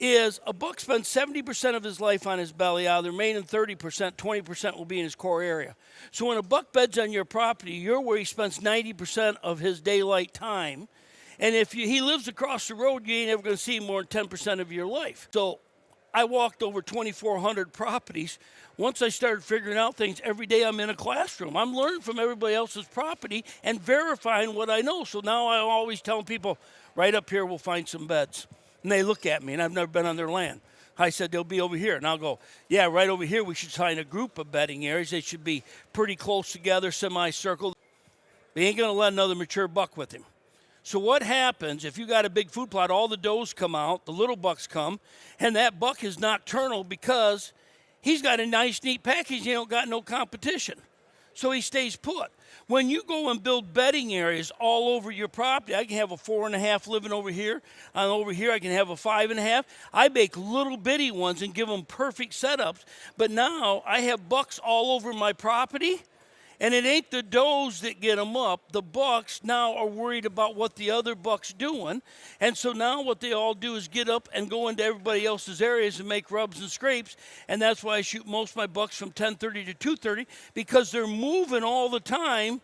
is a buck spends 70% of his life on his belly. Out of the remaining 30%, 20% will be in his core area. So when a buck beds on your property, you're where he spends 90% of his daylight time. And if he lives across the road, you ain't ever going to see him more than 10% of your life. So I walked over 2,400 properties. Once I started figuring out things, every day I'm in a classroom. I'm learning from everybody else's property and verifying what I know. So now I'm always telling people, right up here we'll find some beds. And they look at me, and I've never been on their land. I said, they'll be over here. And I'll go, yeah, right over here we should find a group of bedding areas. They should be pretty close together, semicircle. They ain't going to let another mature buck with him. So what happens if you got a big food plot, all the does come out, the little bucks come, and that buck is nocturnal because he's got a nice, neat package. He don't got no competition. So he stays put. When you go and build bedding areas all over your property, I can have a 4.5 living over here. And over here, I can have a 5.5. I make little bitty ones and give them perfect setups. But now I have bucks all over my property. And it ain't the does that get them up. The bucks now are worried about what the other buck's doing. And so now what they all do is get up and go into everybody else's areas and make rubs and scrapes. And that's why I shoot most of my bucks from 10:30 to 2:30, because they're moving all the time